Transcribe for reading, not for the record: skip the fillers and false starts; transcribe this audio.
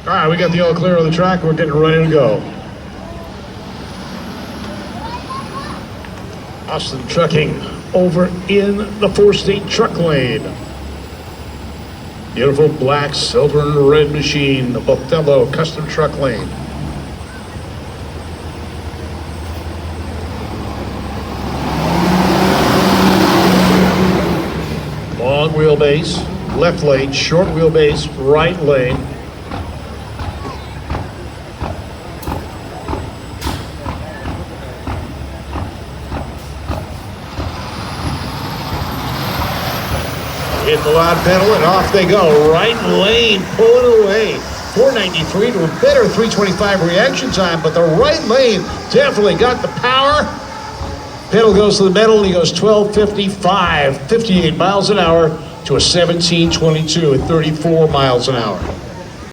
All right, we got the all clear on the track. We're getting ready to go. Austin Trucking over in the 4-state truck lane. Beautiful black, silver, and red machine, the Botello custom truck lane. Long wheelbase, left lane, short wheelbase, right lane. Hit the loud pedal and off they go. Right lane, pulling away. 493 to a better 325 reaction time, but the right lane definitely got the power. Pedal goes to the metal and he goes 1255, 58 miles an hour to a 1722 at 34 miles an hour.